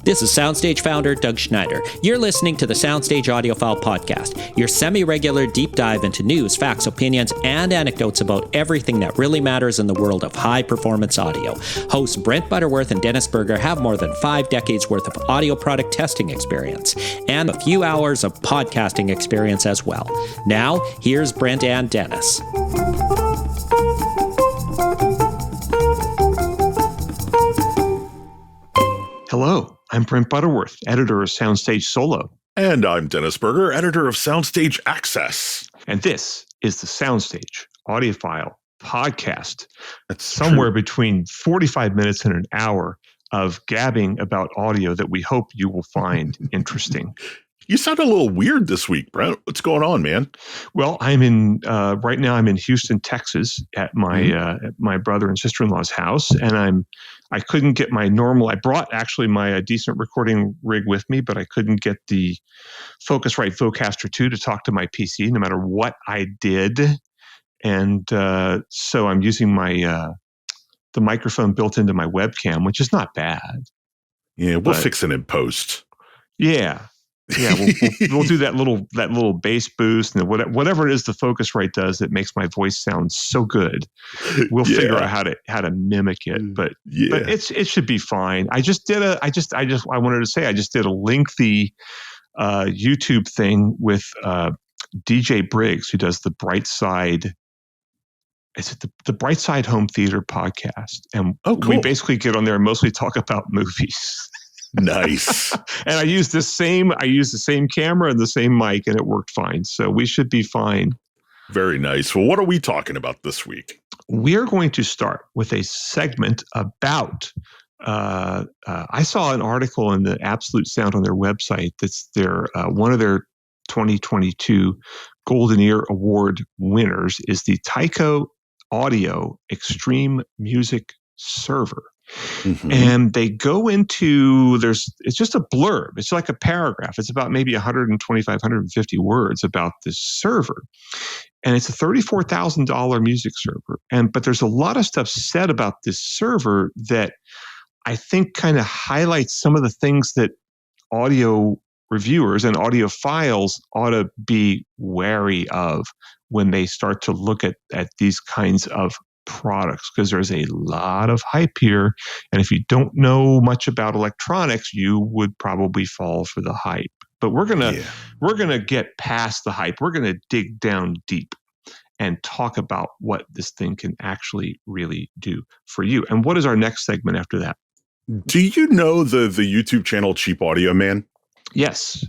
This is Soundstage founder Doug Schneider. You're listening to the Soundstage Audiophile Podcast, your semi-regular deep dive into news, facts, opinions, and anecdotes about everything that really matters in the world of high-performance audio. Hosts Brent Butterworth and Dennis Berger have more than 5 decades worth of audio product testing experience and a few hours of podcasting experience as well. Now, here's Brent and Dennis. Hello, I'm Brent Butterworth, editor of Soundstage Solo. And I'm Dennis Berger, editor of Soundstage Access. And this is the Soundstage Audiophile Podcast. That's somewhere between 45 minutes and an hour of gabbing about audio that we hope you will find interesting. You sound a little weird this week, Brent. What's going on, man? Well, I'm in right now. I'm in Houston, Texas, at my brother and sister-in-law's house, and I couldn't get my normal. I brought actually my decent recording rig with me, but I couldn't get the Focusrite Vocaster 2 to talk to my PC, no matter what I did, and so I'm using my the microphone built into my webcam, which is not bad. Yeah, we'll fix it in post. Yeah. Yeah, we'll do that little bass boost and whatever it is the Focusrite does that makes my voice sound so good. We'll figure out how to mimic it, but it should be fine. I wanted to say I just did a lengthy YouTube thing with DJ Briggs, who does the Brightside. Is it the Brightside Home Theater podcast? And cool. We basically get on there and mostly talk about movies. Nice. And I used the same camera and the same mic, and it worked fine. So we should be fine. Very nice. Well, what are we talking about this week? We're going to start with a segment about I saw an article in the Absolute Sound on their website that's one of their 2022 Golden Ear Award winners is the Taiko Audio Extreme Music Server. Mm-hmm. And they go into, it's just a blurb. It's like a paragraph. It's about maybe 125, 150 words about this server. And it's a $34,000 music server. But there's a lot of stuff said about this server that I think kind of highlights some of the things that audio reviewers and audiophiles ought to be wary of when they start to look at these kinds of products, because there's a lot of hype here, and if you don't know much about electronics, you would probably fall for the hype. But we're gonna get past the hype. We're gonna dig down deep and talk about what this thing can actually really do for you. And what is our next segment after that? Do you know the YouTube channel Cheapaudioman? Yes.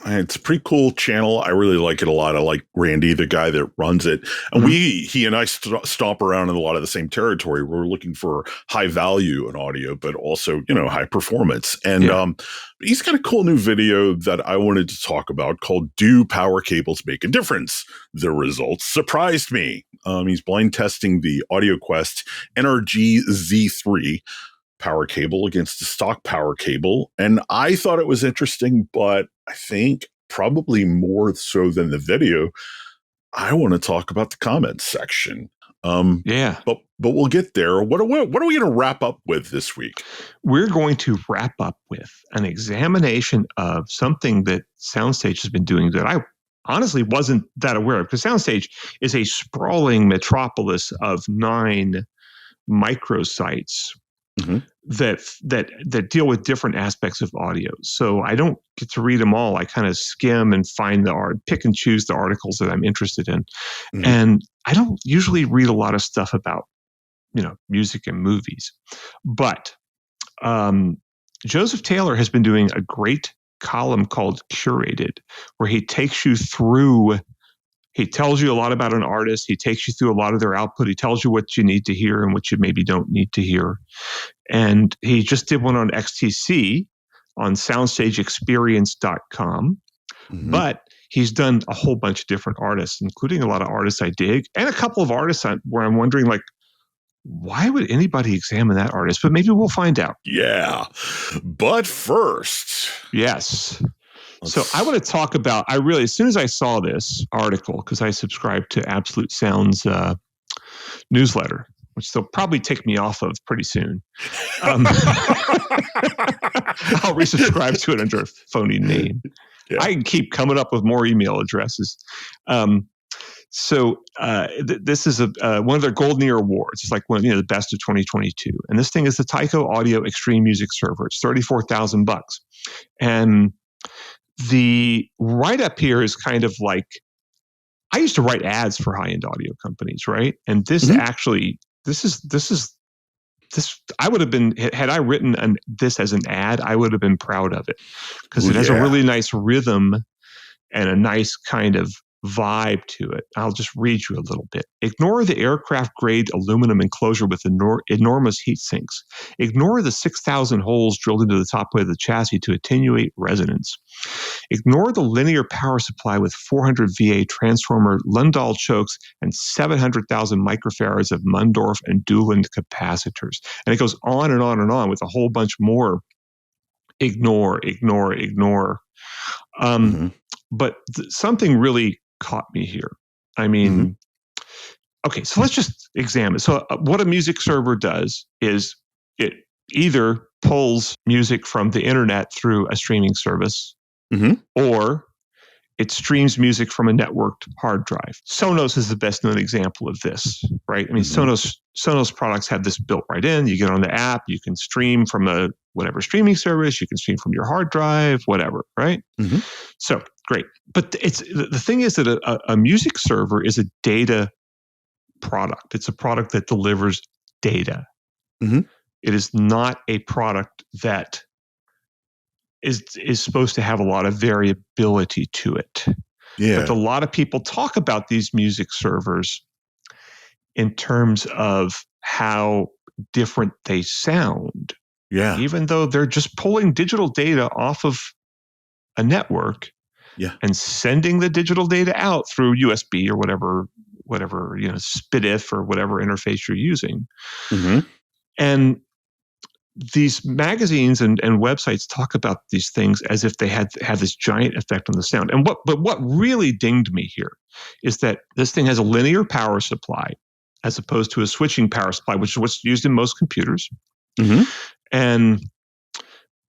It's a pretty cool channel. I really like it a lot. I like Randy, the guy that runs it. And he and I stomp around in a lot of the same territory. We're looking for high value in audio, but also, high performance. And he's got a cool new video that I wanted to talk about called Do Power Cables Make a Difference? The results surprised me. He's blind testing the AudioQuest NRG Z3 power cable against the stock power cable. And I thought it was interesting, but I think probably more so than the video, I want to talk about the comments section. But we'll get there. What are we going to wrap up with this week? We're going to wrap up with an examination of something that Soundstage has been doing that I honestly wasn't that aware of, because Soundstage is a sprawling metropolis of 9 microsites. Mm-hmm. that deal with different aspects of audio. So I don't get to read them all. I kind of skim and pick and choose the articles that I'm interested in. Mm-hmm. And I don't usually read a lot of stuff about, music and movies. But Joseph Taylor has been doing a great column called Curated, where he takes you through. He tells you a lot about an artist. He takes you through a lot of their output. He tells you what you need to hear and what you maybe don't need to hear. And he just did one on XTC on soundstageexperience.com. Mm-hmm. But he's done a whole bunch of different artists, including a lot of artists I dig, and a couple of artists where I'm wondering, why would anybody examine that artist? But maybe we'll find out. Yeah. But first. Yes. So I want to talk about, as soon as I saw this article, because I subscribe to Absolute Sound's newsletter, which they'll probably take me off of pretty soon. I'll resubscribe to it under a phony name. Yeah. I can keep coming up with more email addresses. This is one of their Golden Ear Awards. It's like the best of 2022. And this thing is the Taiko Audio Extreme music server. It's $34,000. And the write-up here is kind of like, I used to write ads for high-end audio companies, right? And this actually, this I would have been, had I written this as an ad, I would have been proud of it because it has a really nice rhythm and a nice kind of vibe to it. I'll just read you a little bit. Ignore the aircraft-grade aluminum enclosure with enormous heat sinks. Ignore the 6,000 holes drilled into the top plate of the chassis to attenuate resonance. Ignore the linear power supply with 400 VA transformer, Lundahl chokes, and 700,000 microfarads of Mundorf and Duland capacitors. And it goes on and on and on with a whole bunch more. Ignore. But something really caught me here. I mean, okay, so let's just examine. So what a music server does is it either pulls music from the internet through a streaming service, or it streams music from a networked hard drive. Sonos is the best known example of this, right? I mean, Sonos products have this built right in. You get on the app, you can stream from a whatever streaming service, you can stream from your hard drive, whatever, right? So great. But the thing is that a music server is a data product. It's a product that delivers data. It is not a product that is supposed to have a lot of variability to it. Yeah. But a lot of people talk about these music servers in terms of how different they sound. Yeah. Even though they're just pulling digital data off of a network and sending the digital data out through USB or whatever, SPDIF or whatever interface you're using. And these magazines and websites talk about these things as if they had this giant effect on the sound. But what really dinged me here is that this thing has a linear power supply as opposed to a switching power supply, which is what's used in most computers. And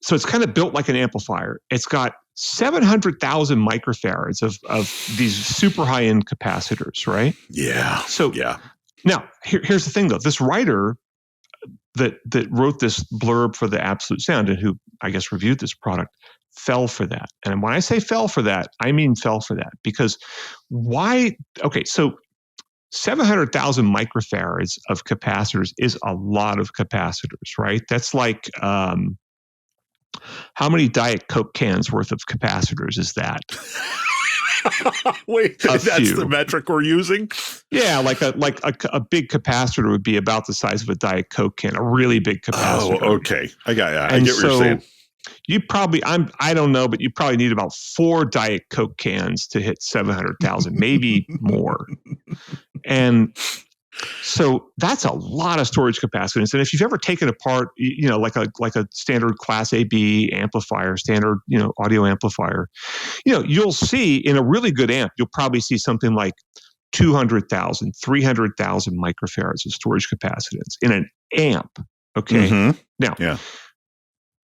so it's kind of built like an amplifier. It's got 700,000 microfarads of these super high-end capacitors, right? Yeah. So now here's the thing, though. This writer that wrote this blurb for the Absolute Sound and who I guess reviewed this product fell for that. And when I say fell for that, I mean fell for that because why? Okay, so 700,000 microfarads of capacitors is a lot of capacitors, right? That's like how many Diet Coke cans worth of capacitors is that? Wait, that's the metric we're using? Yeah, like a big capacitor would be about the size of a Diet Coke can, a really big capacitor. Oh, okay. I get what you're saying. You probably, I don't know, but you probably need about 4 Diet Coke cans to hit 700,000, maybe more. And so that's a lot of storage capacitance. And if you've ever taken apart, like a standard Class AB amplifier, standard, audio amplifier, you'll see in a really good amp, you'll probably see something like 200,000, 300,000 microfarads of storage capacitance in an amp. Okay. Now,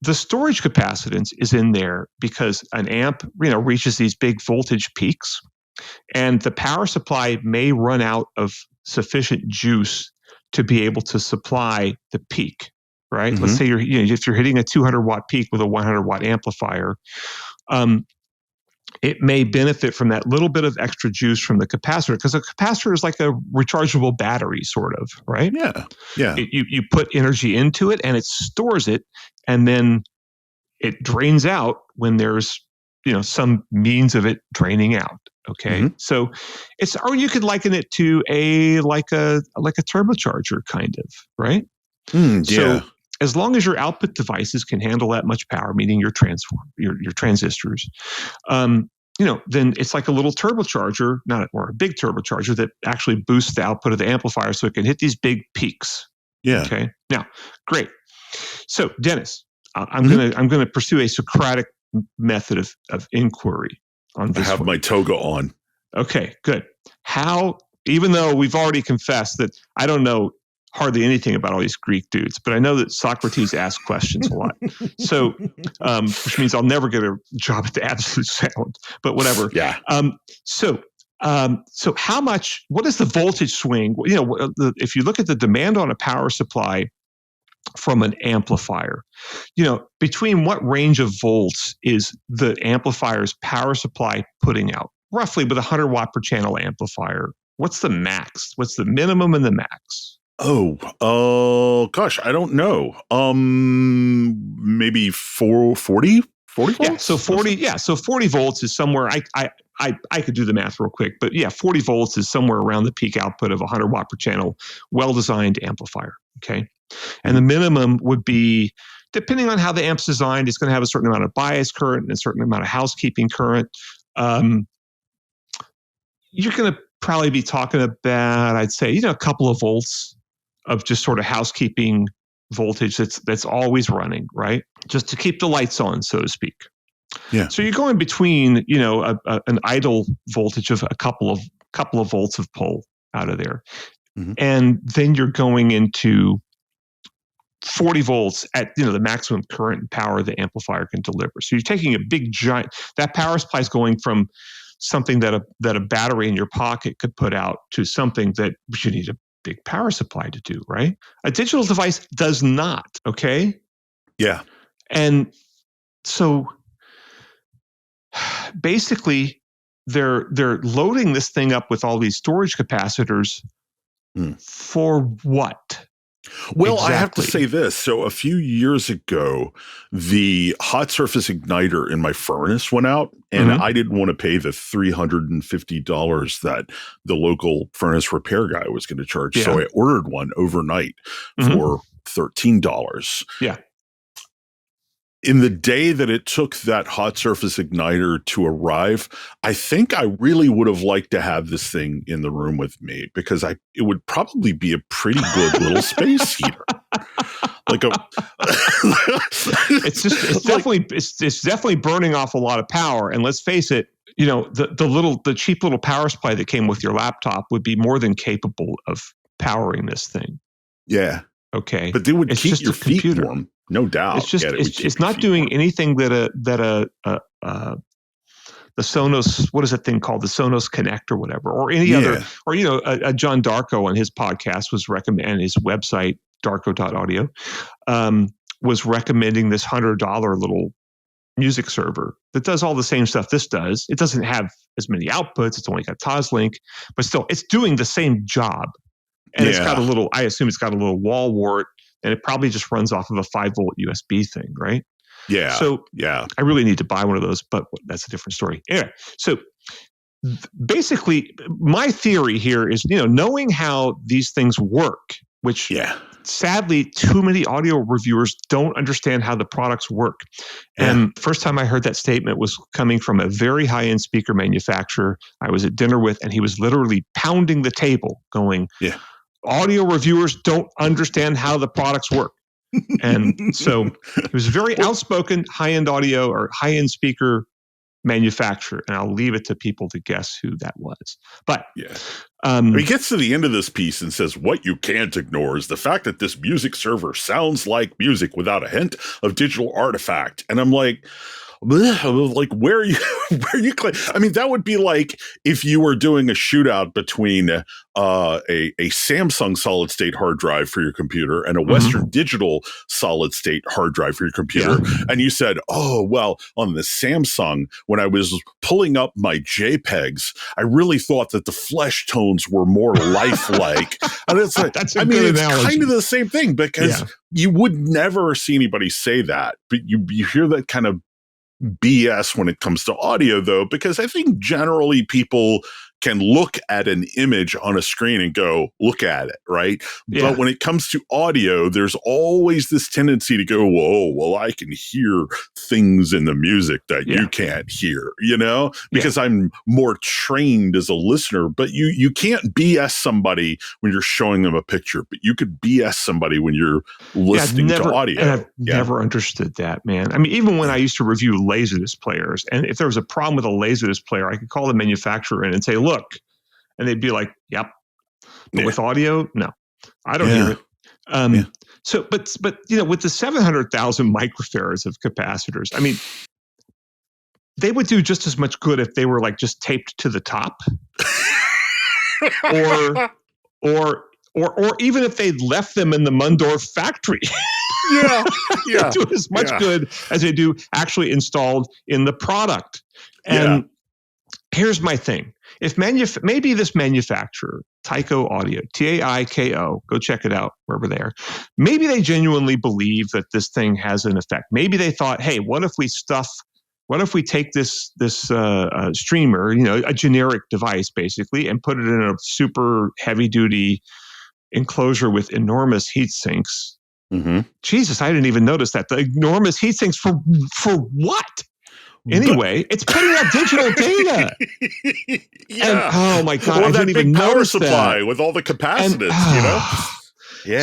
the storage capacitance is in there because an amp, reaches these big voltage peaks, and the power supply may run out of sufficient juice to be able to supply the peak, right? Let's say if you're hitting a 200 watt peak with a 100 watt amplifier, it may benefit from that little bit of extra juice from the capacitor because a capacitor is like a rechargeable battery, sort of, right? Yeah. You put energy into it and it stores it, and then it drains out when there's some means of it draining out. Okay, so or you could liken it to a turbocharger, kind of, right? So as long as your output devices can handle that much power, meaning your transistors, then it's like a little turbocharger, or a big turbocharger that actually boosts the output of the amplifier so it can hit these big peaks. Yeah. Okay. Now, great. So, Dennis, I'm gonna pursue a Socratic method of inquiry on this. I have my toga on. Okay, good. How? Even though we've already confessed that I don't know hardly anything about all these Greek dudes, but I know that Socrates asked questions a lot. So, which means I'll never get a job at the Absolute Sound, but whatever. Yeah. So how much, what is the voltage swing? If you look at the demand on a power supply from an amplifier, between what range of volts is the amplifier's power supply putting out? Roughly with a 100 watt per channel amplifier, what's the max? What's the minimum and the max? Gosh, I don't know. Maybe 40 volts? Yeah, so 40 volts is somewhere, I could do the math real quick, but 40 volts is somewhere around the peak output of a 100 watt per channel, well-designed amplifier, okay? And the minimum would be, depending on how the amp's designed, it's going to have a certain amount of bias current and a certain amount of housekeeping current. You're going to probably be talking about, I'd say, a couple of volts of just sort of housekeeping voltage that's always running, right? Just to keep the lights on, so to speak. Yeah. So you're going between, an idle voltage of a couple of volts of pull out of there, and then you're going into 40 volts at the maximum current and power the amplifier can deliver. So you're taking a big giant, that power supply is going from something that a battery in your pocket could put out to something that you need a big power supply to do, right? A digital device does not, okay? Yeah. And so basically they're loading this thing up with all these storage capacitors for what? Well, exactly? I have to say this. So a few years ago, the hot surface igniter in my furnace went out, and I didn't want to pay the $350 that the local furnace repair guy was going to charge. Yeah. So I ordered one overnight for $13. Yeah. In the day that it took that hot surface igniter to arrive, I think I really would have liked to have this thing in the room with me, because it would probably be a pretty good little space heater. Like it's definitely burning off a lot of power. And let's face it, the cheap little power supply that came with your laptop would be more than capable of powering this thing. Yeah. Okay. But they would keep your feet warm. No doubt. It's just it's not doing anything that the Sonos, what is that thing called? The Sonos Connect or whatever, or any other, or John Darko on his podcast was and his website darko.audio was recommending this $100 little music server that does all the same stuff this does. It doesn't have as many outputs. It's only got TAS link, but still it's doing the same job. And it's got I assume it's got a little wall wart, and it probably just runs off of a 5-volt USB thing, right? Yeah. So I really need to buy one of those, but that's a different story. Anyway, so basically my theory here is, knowing how these things work, which sadly too many audio reviewers don't understand how the products work. And first time I heard that statement was coming from a very high-end speaker manufacturer I was at dinner with, and he was literally pounding the table going, audio reviewers don't understand how the products work. And so it was a very outspoken high-end audio or high-end speaker manufacturer, and I'll leave it to people to guess who that was. But he gets to the end of this piece and says, what you can't ignore is the fact that this music server sounds like music without a hint of digital artifact. And I'm like, where are you? I mean, that would be like if you were doing a shootout between a Samsung solid state hard drive for your computer and a Western Digital solid state hard drive for your computer, and you said, "Oh, well, on the Samsung, when I was pulling up my JPEGs, I really thought that the flesh tones were more lifelike." And it's like, that's a good analogy. It's kind of the same thing, because you would never see anybody say that, but you hear that kind of BS when it comes to audio, though, because I think generally people can look at an image on a screen and go, look at it, right? But when it comes to audio, there's always this tendency to go, whoa, well, I can hear things in the music that you can't hear, because I'm more trained as a listener. But you can't BS somebody when you're showing them a picture, but you could BS somebody when you're listening to audio. And I've never understood that, man. I mean, even when I used to review Laserdisc players, and if there was a problem with a Laserdisc player, I could call the manufacturer in and say, look, and they'd be like, yep. But with audio, no. I don't hear it. So, but with the 700,000 microfarads of capacitors, I mean, they would do just as much good if they were like just taped to the top, or even if they'd left them in the Mundorf factory. They do as much good as they do actually installed in the product. And here's my thing: if maybe this manufacturer, Taiko Audio, Taiko, go check it out wherever they are. Maybe they genuinely believe that this thing has an effect. Maybe they thought, hey, what if we take this streamer, a generic device basically, and put it in a super heavy duty enclosure with enormous heat sinks. Mm-hmm. Jesus, I didn't even notice that. The enormous heat sinks for what? Anyway, it's putting out digital data. And, oh my God, I didn't even notice that. Power supply with all the capacitance,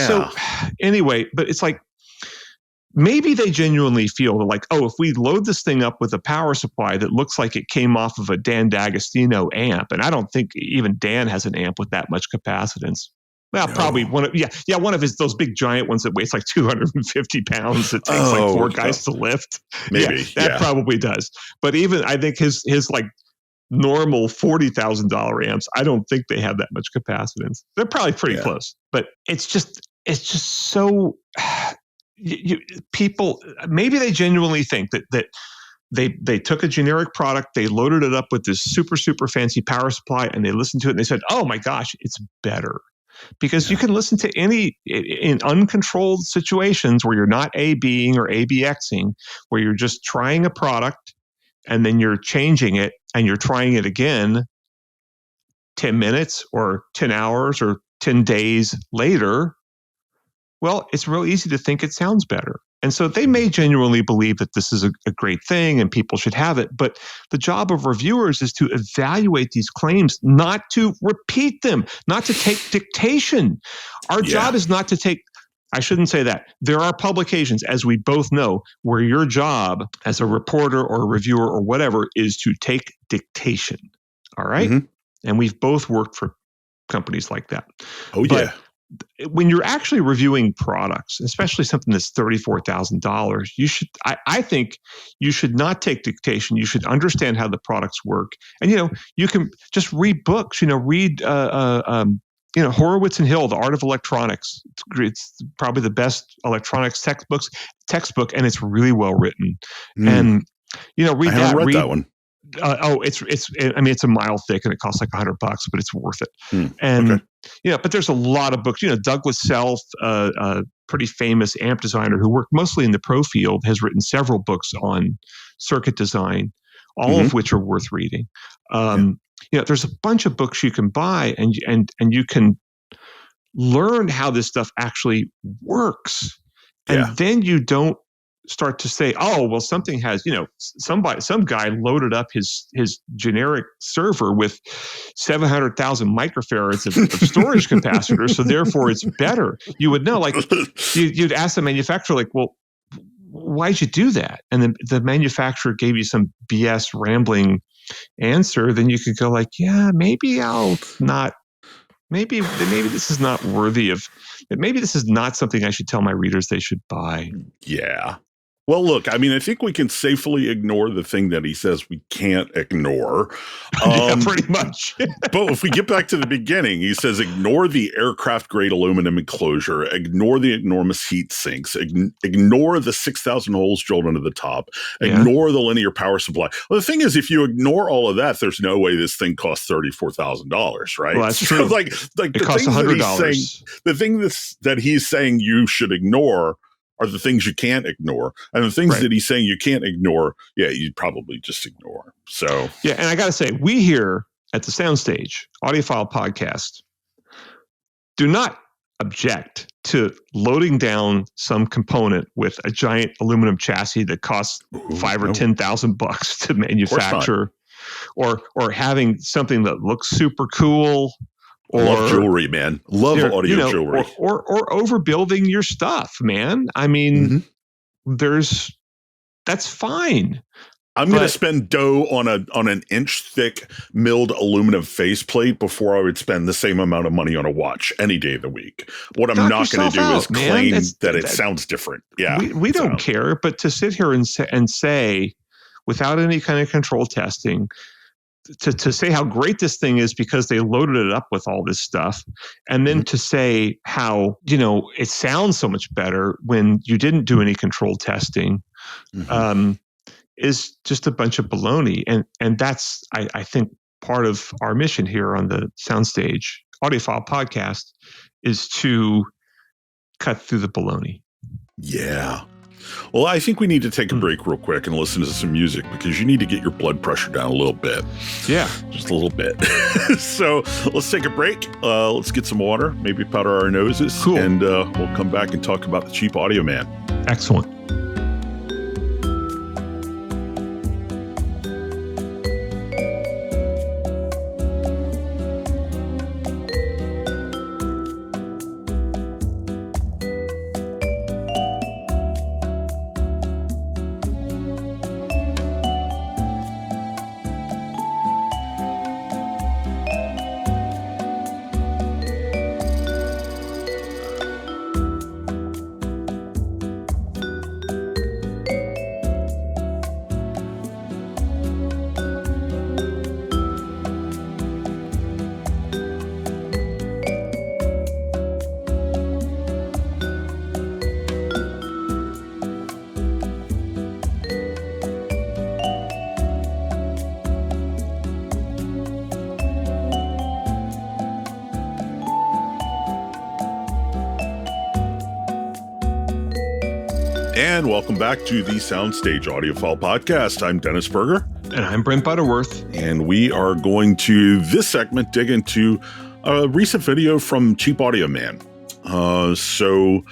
So anyway, but it's like, maybe they genuinely feel like, if we load this thing up with a power supply that looks like it came off of a Dan D'Agostino amp, and I don't think even Dan has an amp with that much capacitance. Well, probably one of those big giant ones that weighs like 250 pounds that takes like four guys to lift. Maybe that probably does. But even I think his like normal $40,000 amps, I don't think they have that much capacitance. They're probably pretty close, but it's just so. People maybe they genuinely think that they took a generic product, they loaded it up with this super fancy power supply, and they listened to it and they said, "Oh my gosh, it's better." Because you can listen to any in uncontrolled situations where you're not A-Bing or ABXing, where you're just trying a product and then you're changing it and you're trying it again 10 minutes or 10 hours or 10 days later. Well, it's real easy to think it sounds better. And so they may genuinely believe that this is a great thing and people should have it. But the job of reviewers is to evaluate these claims, not to repeat them, not to take dictation. Our job is not to take, I shouldn't say that. There are publications, as we both know, where your job as a reporter or a reviewer or whatever is to take dictation. All right? Mm-hmm. And we've both worked for companies like that. But when you're actually reviewing products, especially something that's $34,000, you should. I think you should not take dictation. You should understand how the products work, and you can just read books. Read Horowitz and Hill, The Art of Electronics. It's probably the best electronics textbook, and it's really well written. And read that. Read that one. It's a mile thick and it costs like $100, but it's worth it. But there's a lot of books. Douglas Self, a pretty famous amp designer who worked mostly in the pro field, has written several books on circuit design, all of which are worth reading. There's a bunch of books you can buy and you can learn how this stuff actually works. And then you don't start to say, something has, some guy loaded up his generic server with 700,000 microfarads of storage capacitors, so therefore it's better. You would know, like you'd ask the manufacturer, like, well, why'd you do that? And then the manufacturer gave you some BS rambling answer. Then you could go like, maybe this is not worthy of. Maybe this is not something I should tell my readers they should buy. Yeah. Well, look, I mean, I think we can safely ignore the thing that he says we can't ignore. Pretty much. But if we get back to the beginning, he says, ignore the aircraft-grade aluminum enclosure, ignore the enormous heat sinks, ignore the 6,000 holes drilled into the top, ignore the linear power supply. Well, the thing is, if you ignore all of that, there's no way this thing costs $34,000, right? Well, that's true. Like it costs $100. The thing that he's saying you should ignore are the things you can't ignore. And the things that he's saying you can't ignore, you'd probably just ignore. So and I got to say, we here at the Soundstage Audiophile Podcast do not object to loading down some component with a giant aluminum chassis that costs $5,000 or $10,000 to manufacture, or having something that looks super cool. Or love jewelry, man. Love audio jewelry. Or overbuilding your stuff, man. I mean, that's fine. I'm going to spend dough on an inch thick milled aluminum faceplate before I would spend the same amount of money on a watch any day of the week. What I'm not going to do is claim that it sounds different. Yeah, we don't care, but to sit here and say, without any kind of control testing, to say how great this thing is because they loaded it up with all this stuff, and then to say how, it sounds so much better when you didn't do any control testing, is just a bunch of baloney. And that's, I think, part of our mission here on the Soundstage Audiophile podcast is to cut through the baloney. Yeah. Well, I think we need to take a break real quick and listen to some music because you need to get your blood pressure down a little bit. Yeah. Just a little bit. So let's take a break. Let's get some water, maybe powder our noses. Cool. And we'll come back and talk about the Cheap Audio Man. Excellent. And welcome back to the Soundstage Audiophile Podcast. I'm Dennis Berger. And I'm Brent Butterworth. And we are going to, this segment, dig into a recent video from Cheapaudioman. So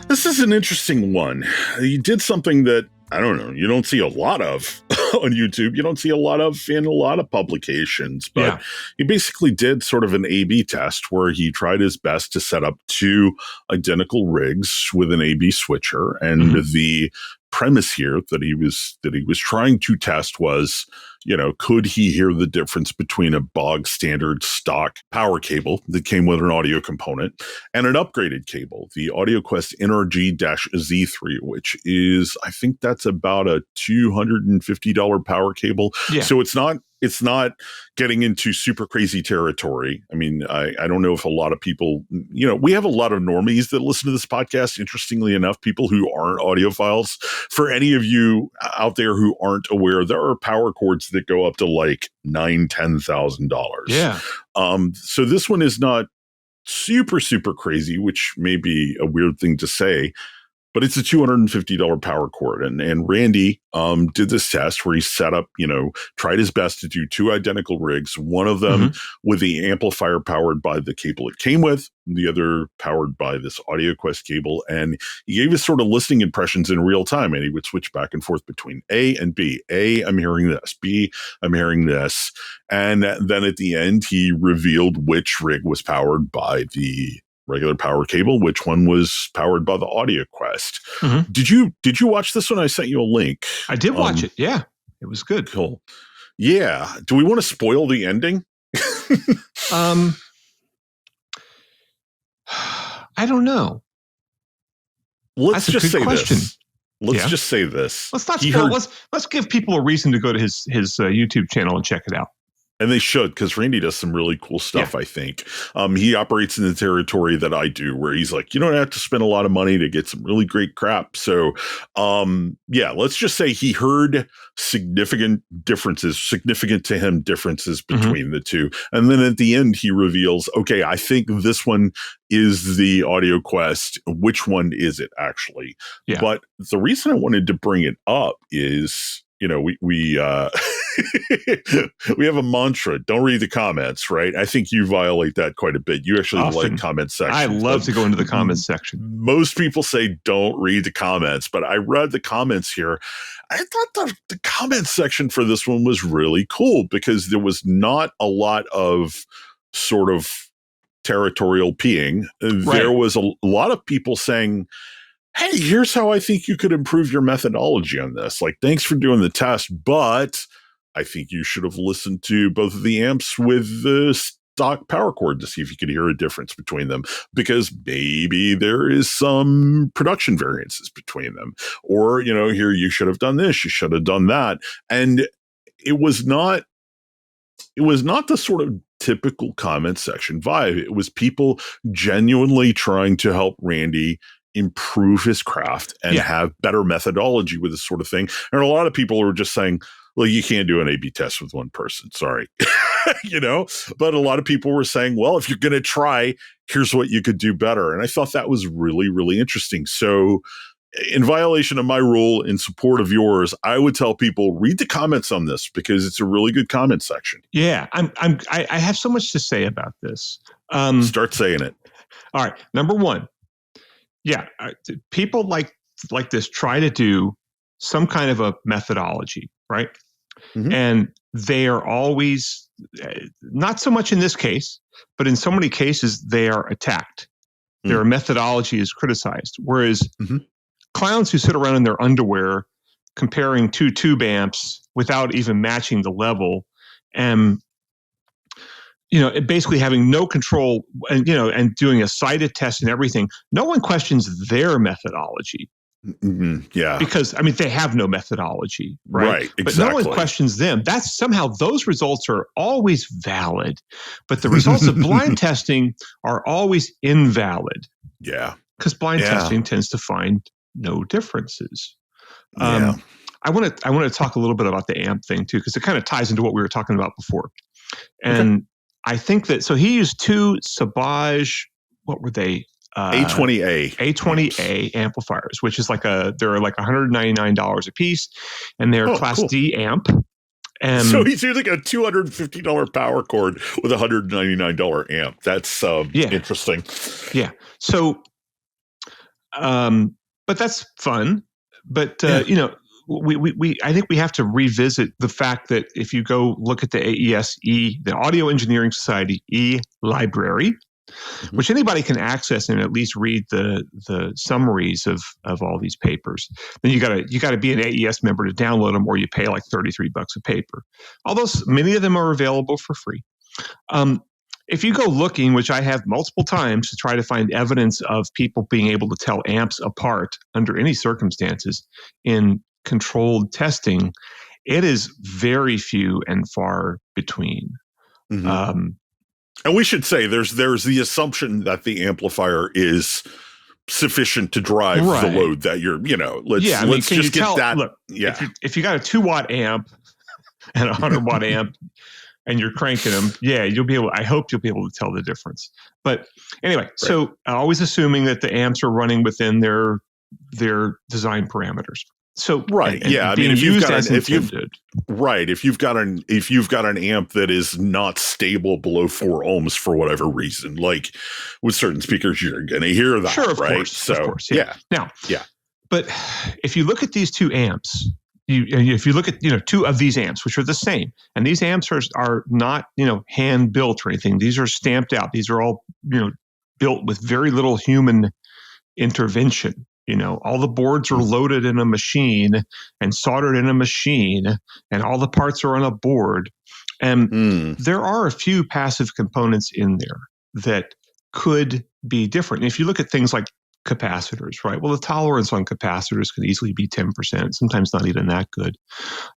this is an interesting one. He did something that, I don't know, you don't see a lot of on YouTube. You don't see a lot of in a lot of publications. But he basically did sort of an A/B test where he tried his best to set up two identical rigs with an A/B switcher. And the premise here that he was trying to test was, could he hear the difference between a bog standard stock power cable that came with an audio component and an upgraded cable, the AudioQuest NRG-Z3, which is, I think that's about a $250 power cable. Yeah. So it's not getting into super crazy territory. I mean, I don't know if a lot of people, we have a lot of normies that listen to this podcast. Interestingly enough, people who aren't audiophiles. For any of you out there who aren't aware, there are power cords that go up to like $9,000-$10,000. Yeah. So this one is not super, super crazy, which may be a weird thing to say, but it's a $250 power cord. And Randy did this test where he set up, tried his best to do two identical rigs, one of them with the amplifier powered by the cable it came with, the other powered by this AudioQuest cable. And he gave us sort of listening impressions in real time, and he would switch back and forth between A and B. A, I'm hearing this. B, I'm hearing this. And then at the end, he revealed which rig was powered by the regular power cable, which one was powered by the AudioQuest. Did you watch this one? I sent you a link. I did watch it. Yeah, it was good. Cool. Yeah. Do we want to spoil the ending? I don't know. Let's just say question. This. Let's just say this. Let's not spoil. Let's give people a reason to go to his YouTube channel and check it out. And they should, because Randy does some really cool stuff, I think. He operates in the territory that I do, where he's like, you don't have to spend a lot of money to get some really great crap. So, let's just say he heard significant to him differences between the two. And then at the end, he reveals, okay, I think this one is the AudioQuest. Which one is it, actually? Yeah. But the reason I wanted to bring it up is, we have a mantra: don't read the comments, right? I think you violate that quite a bit. You actually like comment sections. I love to go into the comments section. Most people say don't read the comments, but I read the comments here. I thought the comments section for this one was really cool because there was not a lot of sort of territorial peeing. Right. There was a lot of people saying, hey, here's how I think you could improve your methodology on this. Like, thanks for doing the test, but I think you should have listened to both of the amps with the stock power cord to see if you could hear a difference between them, because maybe there is some production variances between them. Or, here, you should have done this, you should have done that. And it was not the sort of typical comment section vibe. It was people genuinely trying to help Randy improve his craft and have better methodology with this sort of thing. And a lot of people were just saying, well, you can't do an A/B test with one person. Sorry. But a lot of people were saying, well, if you're going to try, here's what you could do better. And I thought that was really, really interesting. So in violation of my rule, in support of yours, I would tell people, read the comments on this, because it's a really good comment section. Yeah, I have so much to say about this. Start saying it. All right. Number one. Yeah. People like this try to do some kind of a methodology, right? Mm-hmm. And they are always, not so much in this case, but in so many cases, they are attacked. Their methodology is criticized. Whereas clowns who sit around in their underwear comparing two tube amps without even matching the level, and basically having no control, and doing a cited test and everything, no one questions their methodology. Mm-hmm. Yeah, because they have no methodology, right? Right, exactly. But no one questions them. That's somehow those results are always valid, but the results of blind testing are always invalid. Yeah, because blind testing tends to find no differences. Yeah. I want to talk a little bit about the amp thing too, because it kind of ties into what we were talking about before. And I think that, so he used two Sauvage, what were they? A20A amplifiers, which is they're like $199 a piece, and they're Class D amp. And so he's using a $250 power cord with a $199 amp. That's interesting. Yeah. So, but that's fun. But I think we have to revisit the fact that if you go look at the AESE, the Audio Engineering Society library, which anybody can access and at least read the summaries of all these papers, then you gotta be an AES member to download them, or you pay like $33 a paper. Although many of them are available for free. If you go looking, which I have multiple times to try to find evidence of people being able to tell amps apart under any circumstances in controlled testing, it is very few and far between. Mm-hmm. And we should say there's the assumption that the amplifier is sufficient to drive the load that you're, let's just get that. Look, if you got a 2-watt amp and a 100-watt amp and you're cranking them, I hope you'll be able to tell the difference. But anyway, so always assuming that the amps are running within their design parameters. So if you've got an amp that is not stable below 4 ohms for whatever reason, like with certain speakers, you're going to hear that. Sure, of course. Yeah. Now, but if you look at these two amps, if you look at two of these amps, which are the same, and these amps are not hand built or anything. These are stamped out. These are all built with very little human intervention. All the boards are loaded in a machine and soldered in a machine, and all the parts are on a board. And there are a few passive components in there that could be different. And if you look at things like capacitors, right? Well, the tolerance on capacitors can easily be 10%, sometimes not even that good.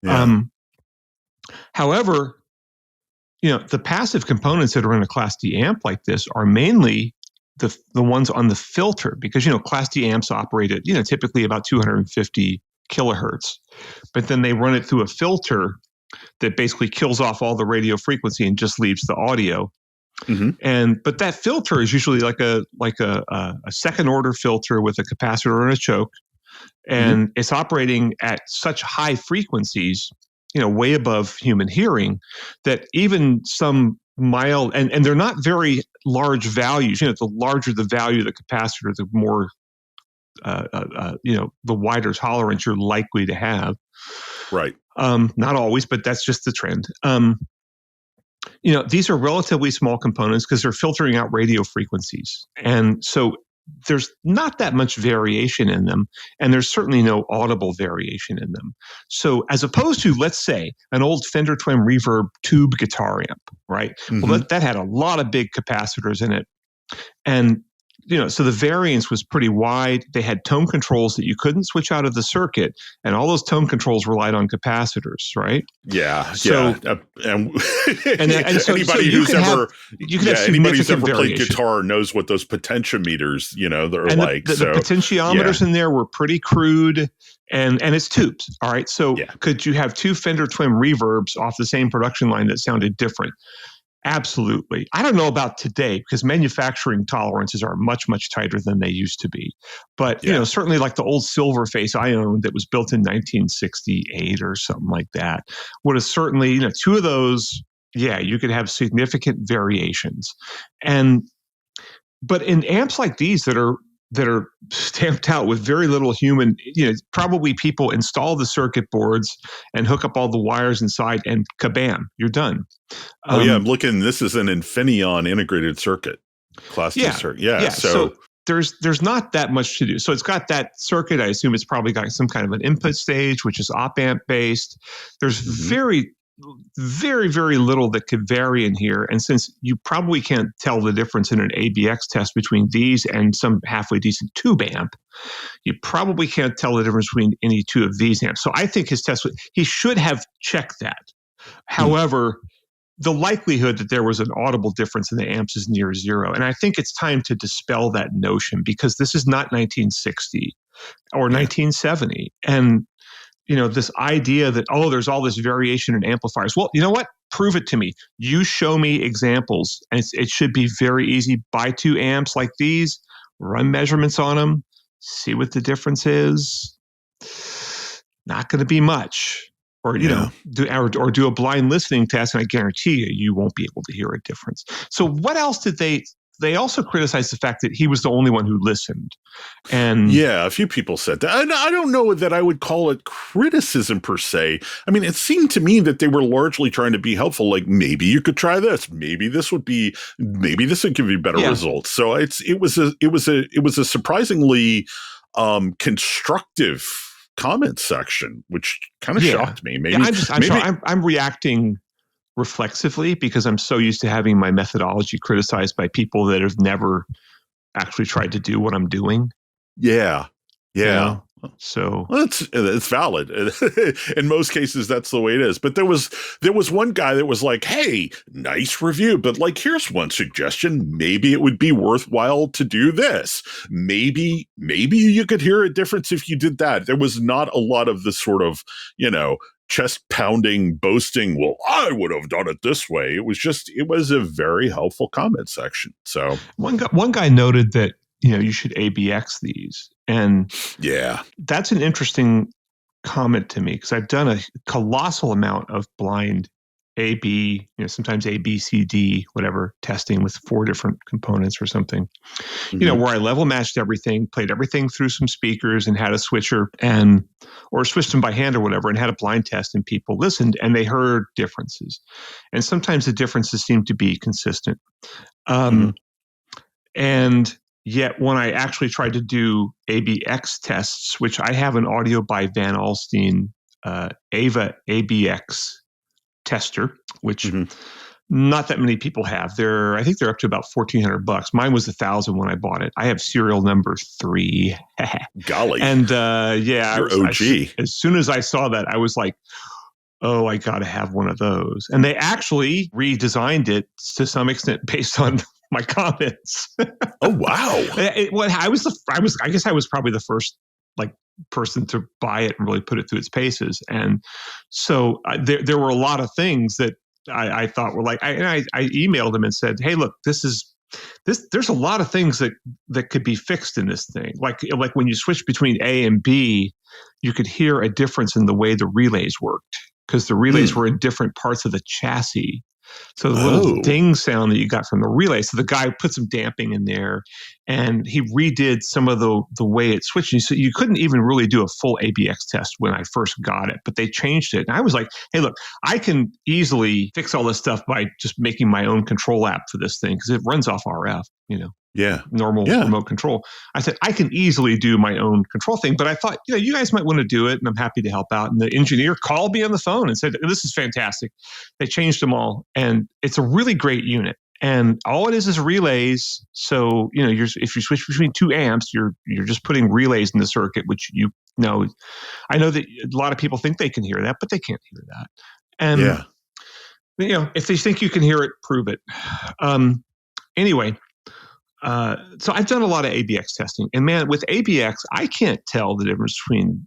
Yeah. However, the passive components that are in a Class D amp like this are mainly the ones on the filter, because Class D amps operate at typically about 250 kilohertz, but then they run it through a filter that basically kills off all the radio frequency and just leaves the audio. Mm-hmm. But that filter is usually like a second order filter with a capacitor and a choke, and it's operating at such high frequencies, way above human hearing, that even some mild, and they're not very large values. The larger the value of the capacitor, the more the wider tolerance you're likely to have. Right. Not always, but that's just the trend. These are relatively small components because they're filtering out radio frequencies. And so there's not that much variation in them, and there's certainly no audible variation in them. So as opposed to, let's say, an old Fender Twin Reverb tube guitar amp, right? Well, that had a lot of big capacitors in it. And so the variance was pretty wide. They had tone controls that you couldn't switch out of the circuit, and all those tone controls relied on capacitors, right? Yeah, so, yeah. And so anybody you who's could ever anybody who's ever played variation. guitar knows what those potentiometers, they're and like. The potentiometers in there were pretty crude, and it's tubes. All right, so could you have two Fender Twin Reverbs off the same production line that sounded different? Absolutely. I don't know about today because manufacturing tolerances are much, much tighter than they used to be. But, certainly like the old Silverface I owned that was built in 1968 or something like that would have certainly, two of those, you could have significant variations. But in amps like these that are stamped out with very little human, probably people install the circuit boards and hook up all the wires inside and kabam, you're done. I'm looking, this is an Infineon integrated circuit, Class 2 circuit. Yeah. So there's not that much to do. So it's got that circuit. I assume it's probably got some kind of an input stage, which is op amp based. There's very, very little that could vary in here. And since you probably can't tell the difference in an ABX test between these and some halfway decent tube amp, you probably can't tell the difference between any two of these amps. So I think his test, he should have checked that. However, the likelihood that there was an audible difference in the amps is near zero. And I think it's time to dispel that notion because this is not 1960 or 1970. And this idea that, there's all this variation in amplifiers. Well, you know what? Prove it to me. You show me examples. And it should be very easy. Buy two amps like these, run measurements on them, see what the difference is. Not going to be much. Or, do a blind listening test, and I guarantee you won't be able to hear a difference. So what else did they also criticized the fact that he was the only one who listened. And a few people said that. And I don't know that I would call it criticism per se. I mean, it seemed to me that they were largely trying to be helpful. Like, maybe you could try this. Maybe this would give you better results. So it was a surprisingly constructive comment section, which kind of shocked me. Maybe I'm reacting reflexively because I'm so used to having my methodology criticized by people that have never actually tried to do what I'm doing. Yeah. So it's valid. In most cases, that's the way it is. But there was one guy that was like, "Hey, nice review, but like, here's one suggestion. Maybe it would be worthwhile to do this. Maybe you could hear a difference if you did that." There was not a lot of this sort of, chest pounding, boasting. Well, I would have done it this way. It was a very helpful comment section. So one guy noted that, you should ABX these. And that's an interesting comment to me because I've done a colossal amount of blind AB, sometimes A, B, C, D, whatever, testing with 4 different components or something, where I level matched everything, played everything through some speakers and had a switcher or switched them by hand or whatever and had a blind test and people listened and they heard differences. And sometimes the differences seem to be consistent. And yet when I actually tried to do ABX tests, which I have an audio by Van Alstyne, Ava ABX tester, which not that many people have. I think they're up to about $1,400. Mine was $1,000 when I bought it. I have serial number 3. Golly. And you're OG. As soon as I saw that, I was like, oh, I got to have one of those. And they actually redesigned it to some extent based on my comments. Oh, wow. I guess I was probably the first person to buy it and really put it through its paces. And so there were a lot of things that I thought were I emailed them and said, hey, look, there's a lot of things that could be fixed in this thing. Like when you switch between A and B, you could hear a difference in the way the relays worked because the relays were in different parts of the chassis. So the little ding sound that you got from the relay. So the guy put some damping in there and he redid some of the way it switched. So you couldn't even really do a full ABX test when I first got it, but they changed it. And I was like, hey, look, I can easily fix all this stuff by just making my own control app for this thing because it runs off RF, normal remote control. I said, I can easily do my own control thing, but I thought, you guys might want to do it, and I'm happy to help out. And the engineer called me on the phone and said, this is fantastic. They changed them all, and it's a really great unit. And all it is relays. So, if you switch between 2 amps, you're just putting relays in the circuit, which I know that a lot of people think they can hear that, but they can't hear that. And, if they think you can hear it, prove it. Anyway, so I've done a lot of ABX testing, and man, with ABX, I can't tell the difference between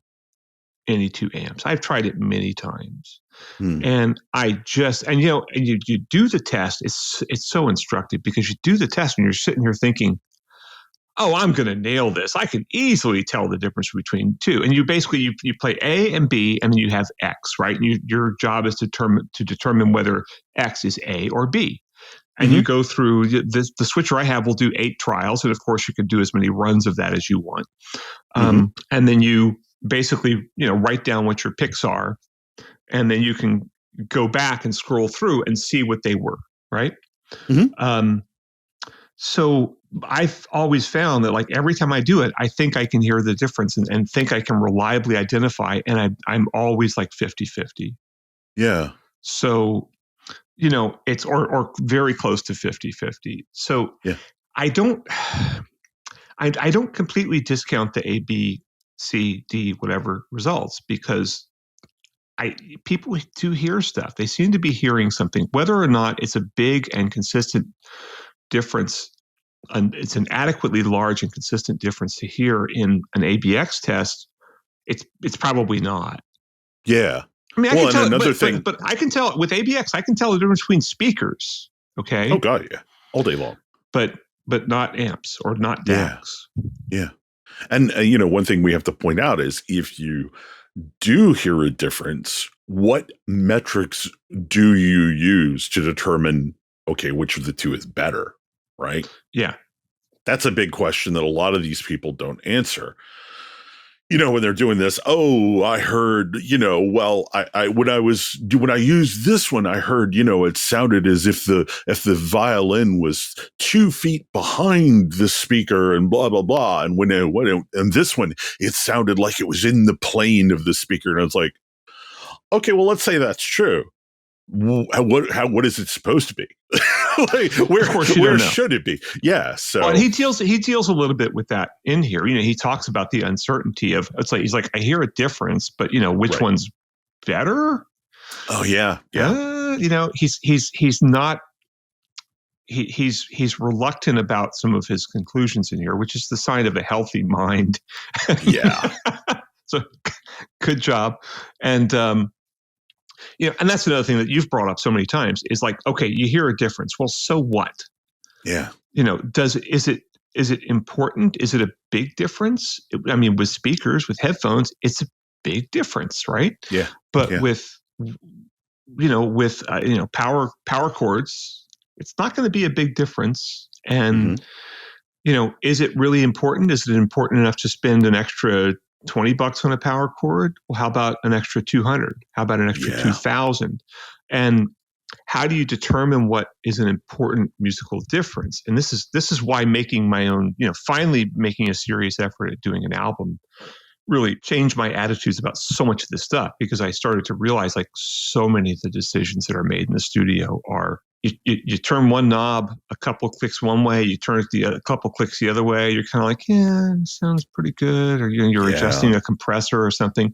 any 2 amps. I've tried it many times, and you do the test. It's so instructive because you do the test and you're sitting here thinking, oh, I'm going to nail this. I can easily tell the difference between 2. And you basically, you play A and B, and then you have X, right? And your job is to determine whether X is A or B. And you go through the switcher I have will do 8 trials. And of course you can do as many runs of that as you want. And then you basically, write down what your picks are, and then you can go back and scroll through and see what they were, right? So I've always found that like every time I do it, I think I can hear the difference and think I can reliably identify. And I'm always like 50-50. Yeah. So, it's or very close to 50-50. So I don't completely discount the A, B, C, D, whatever results, because people do hear stuff. They seem to be hearing something, whether or not it's a big and consistent difference. And it's an adequately large and consistent difference to hear in an ABX test. It's probably not. Yeah. I mean, I can tell another thing, but I can tell with ABX, I can tell the difference between speakers. Okay. Oh God, yeah, all day long. But not amps or not DACs. Yeah. And one thing we have to point out is if you do hear a difference, what metrics do you use to determine, okay, which of the 2 is better, right? Yeah. That's a big question that a lot of these people don't answer. When they're doing this, I heard, when I used this one, I heard, it sounded as if the violin was 2 feet behind the speaker and blah, blah, blah. And and this one, it sounded like it was in the plane of the speaker. And I was like, okay, well, let's say that's true. What is it supposed to be? Where should it be? Yeah. So and he deals a little bit with that in here. He talks about the uncertainty of he's like, I hear a difference, but which one's better? Oh yeah. He's not. He's reluctant about some of his conclusions in here, which is the sign of a healthy mind. Yeah. So good job. And and that's another thing that you've brought up so many times is like, okay, you hear a difference. Well, so what? Yeah. Is it important? Is it a big difference? I mean, with speakers, with headphones, it's a big difference, right? Yeah. But with power cords, it's not going to be a big difference. And is it really important? Is it important enough to spend an extra $20 on a power cord? Well, how about an extra 200? How about an extra 2,000? And how do you determine what is an important musical difference? And this is why making my own, finally making a serious effort at doing an album really changed my attitudes about so much of this stuff, because I started to realize like so many of the decisions that are made in the studio are you turn one knob a couple clicks one way, you turn it a couple clicks the other way. You're kind of like, yeah, it sounds pretty good. Or you're adjusting a compressor or something,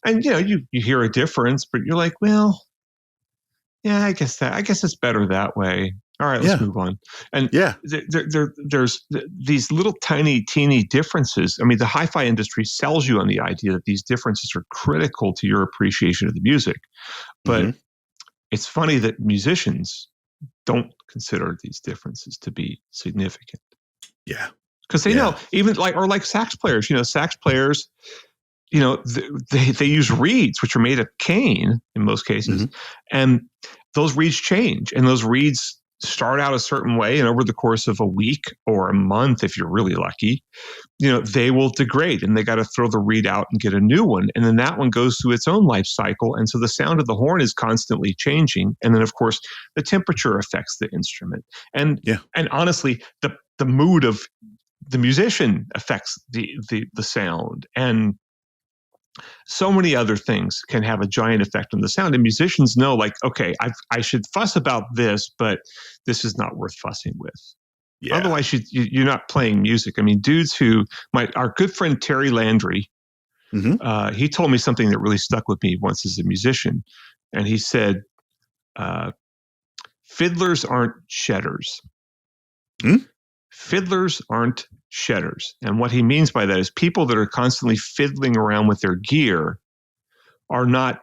and you hear a difference, but you're like, well, yeah, I guess it's better that way. All right, let's move on. And there's these little tiny, teeny differences. I mean, the hi-fi industry sells you on the idea that these differences are critical to your appreciation of the music, but it's funny that musicians don't consider these differences to be significant. Yeah. Because they know, even like sax players, sax players, they use reeds, which are made of cane in most cases. And those reeds change, and those reeds start out a certain way, and over the course of a week or a month, if you're really lucky, they will degrade, and they got to throw the reed out and get a new one. And then that one goes through its own life cycle. And so the sound of the horn is constantly changing. And then of course the temperature affects the instrument. And honestly, the the mood of the musician affects the sound, and so many other things can have a giant effect on the sound. And musicians know, like, okay, I should fuss about this, but this is not worth fussing with. Yeah. Otherwise, you're not playing music. I mean, dudes who our good friend Terry Landry, he told me something that really stuck with me once as a musician, and he said, "Fiddlers aren't shedders." Fiddlers aren't shedders. And what he means by that is people that are constantly fiddling around with their gear are not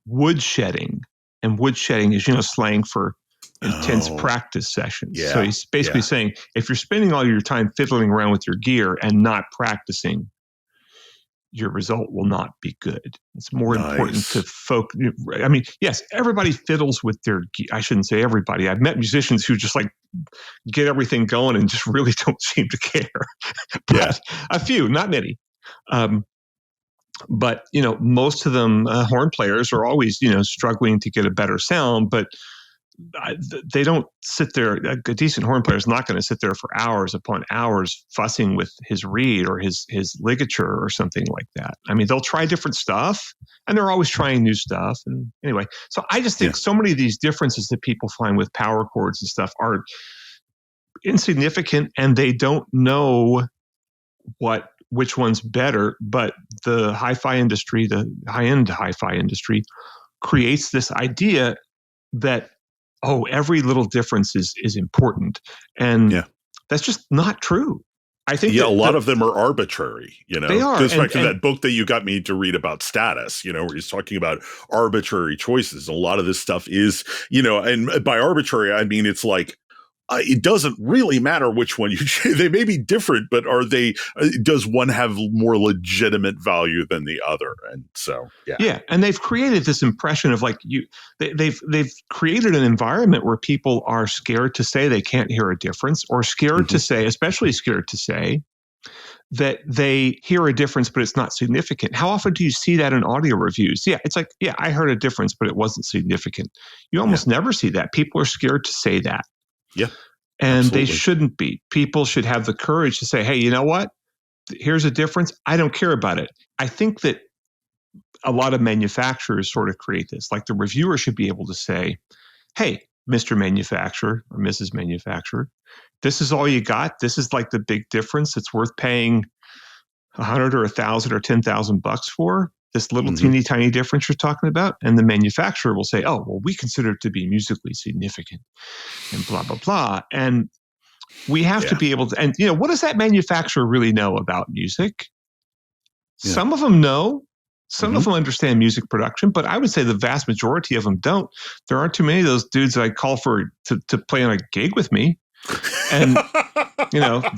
wood shedding. And wood shedding is, slang for intense practice sessions. Yeah, so he's basically saying, if you're spending all your time fiddling around with your gear and not practicing, your result will not be good. It's more important to focus. I mean, yes, everybody fiddles with their gear. I shouldn't say everybody. I've met musicians who just like get everything going and just really don't seem to care. But a few, not many. But, most of them, horn players are always, struggling to get a better sound, but they don't sit there. A decent horn player is not going to sit there for hours upon hours fussing with his reed or his ligature or something like that. I mean, they'll try different stuff, and they're always trying new stuff. And anyway, so I just think so many of these differences that people find with power chords and stuff are insignificant, and they don't know which one's better. But the hi-fi industry, the high-end hi-fi industry, creates this idea that, every little difference is important. And that's just not true. I think a lot of them are arbitrary, They are. Goes back to that book that you got me to read about Status, where he's talking about arbitrary choices. A lot of this stuff is, and by arbitrary, I mean, it's like, it doesn't really matter which one you choose. They may be different, but does one have more legitimate value than the other? And so, yeah. And they've created this impression of like they've created an environment where people are scared to say they can't hear a difference, or scared to say, especially scared to say that they hear a difference, but it's not significant. How often do you see that in audio reviews? Yeah, it's like, I heard a difference, but it wasn't significant. You almost never see that. People are scared to say that. Yeah. And absolutely. They shouldn't be. People should have the courage to say, hey, you know what? Here's a difference. I don't care about it. I think that a lot of manufacturers sort of create this. Like the reviewer should be able to say, hey, Mr. Manufacturer or Mrs. Manufacturer, this is all you got. This is like the big difference. It's worth paying $100 or $1,000 or $10,000 for. This little teeny tiny difference you're talking about. And the manufacturer will say, oh, well, we consider it to be musically significant and blah, blah, blah. And we have to be able to, and what does that manufacturer really know about music? Yeah. Some of them know, some of them understand music production, but I would say the vast majority of them don't. There aren't too many of those dudes that I call to play on a gig with me. And,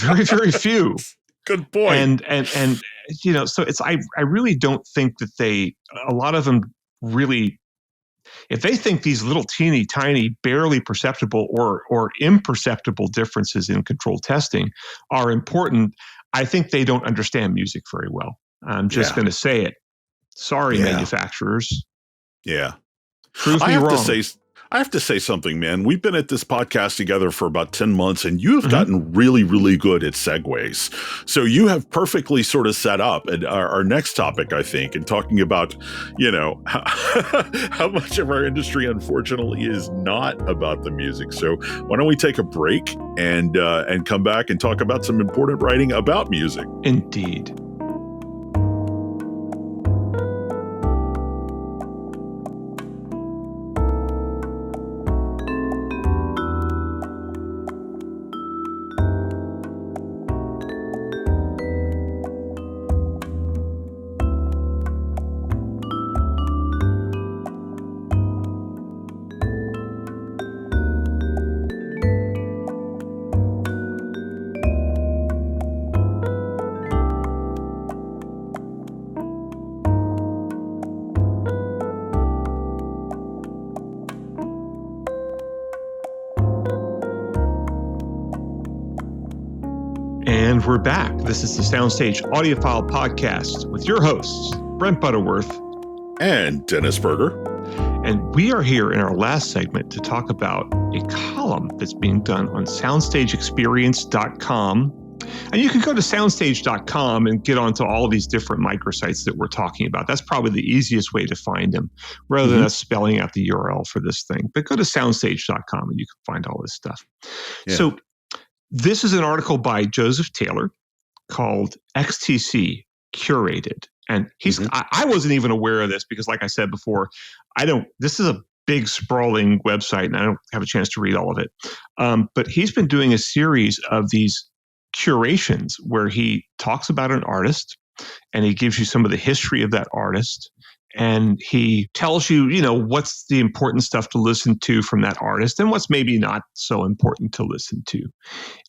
very, very few. Good point. And so it's, I really don't think that a lot of them really, if they think these little teeny tiny, barely perceptible or imperceptible differences in control testing are important, I think they don't understand music very well. I'm just going to say it. Sorry, manufacturers. Yeah. Prove me wrong. I have to say something, man. We've been at this podcast together for about 10 months, and you have gotten really, really good at segues. So you have perfectly sort of set up our next topic, I think, and talking about, how much of our industry, unfortunately, is not about the music. So why don't we take a break and come back and talk about some important writing about music? Indeed. And we're back. This is the Soundstage Audiophile Podcast with your hosts, Brent Butterworth and Dennis Berger. And we are here in our last segment to talk about a column that's being done on soundstageexperience.com. And you can go to soundstage.com and get onto all these different microsites that we're talking about. That's probably the easiest way to find them, rather than us spelling out the URL for this thing. But go to soundstage.com and you can find all this stuff. Yeah. So this is an article by Joseph Taylor called XTC Curated. And he's I wasn't even aware of this because, like I said before, this is a big sprawling website and I don't have a chance to read all of it. But he's been doing a series of these curations where he talks about an artist and he gives you some of the history of that artist. And he tells you, what's the important stuff to listen to from that artist and what's maybe not so important to listen to.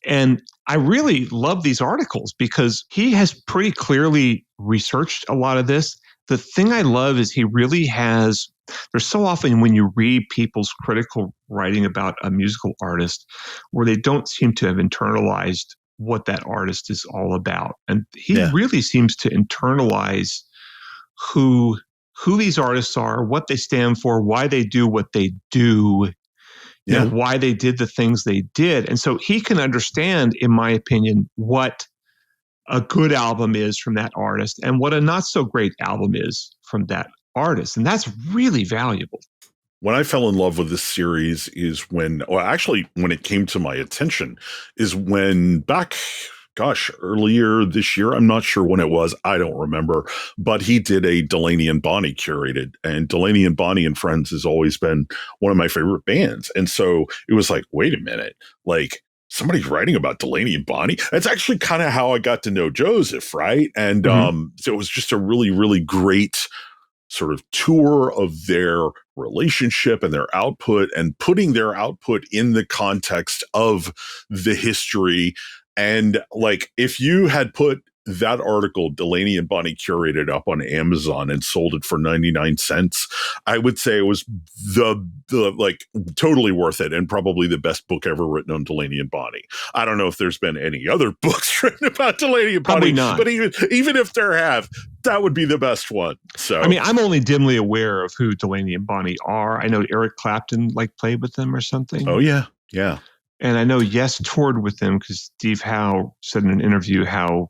And I really love these articles because he has pretty clearly researched a lot of this. The thing I love is he really has, there's so often when you read people's critical writing about a musical artist where they don't seem to have internalized what that artist is all about. And he really seems to internalize who these artists are, what they stand for, why they do what they do, why they did the things they did. And so he can understand, in my opinion, what a good album is from that artist and what a not so great album is from that artist. And that's really valuable. When I fell in love with this series is when it came to my attention is when earlier this year, I'm not sure when it was, I don't remember, but he did a Delaney and Bonnie curated, and Delaney and Bonnie and Friends has always been one of my favorite bands. And so it was like, wait a minute, like somebody's writing about Delaney and Bonnie. That's actually kind of how I got to know Joseph, right? And so it was just a really, really great sort of tour of their relationship and their output and putting their output in the context of the history. And like, if you had put that article, Delaney and Bonnie curated, up on Amazon and sold it for 99 cents, I would say it was the like totally worth it and probably the best book ever written on Delaney and Bonnie. I don't know if there's been any other books written about Delaney and Bonnie, not. But even if there have, that would be the best one. So, I mean, I'm only dimly aware of who Delaney and Bonnie are. I know Eric Clapton played with them or something. Oh yeah. Yeah. And I know Yes toured with them because Steve Howe said in an interview how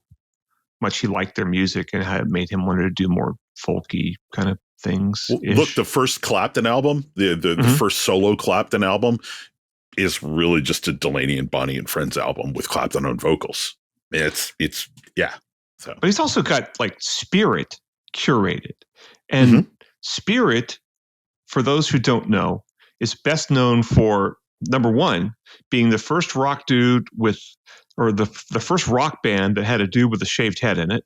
much he liked their music and how it made him want to do more folky kind of things. Well, look, the first Clapton album, the first solo Clapton album is really just a Delaney and Bonnie and Friends album with Clapton on vocals. It's So, but he's also got Spirit curated, and Spirit, for those who don't know, is best known for, number one, being the first rock dude the first rock band that had a dude with a shaved head in it.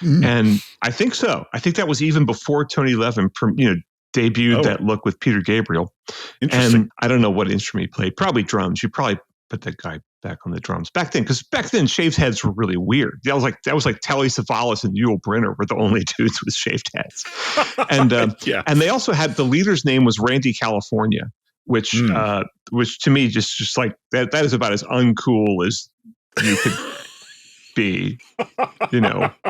And I think so. I think that was even before Tony Levin, debuted that look with Peter Gabriel. Interesting. And I don't know what instrument he played. Probably drums. You probably put that guy back on the drums back then, because back then shaved heads were really weird. That was like Telly Savalas and Yul Brynner were the only dudes with shaved heads. And and they also had, the leader's name was Randy California, which to me just like that is about as uncool as you could be, You're not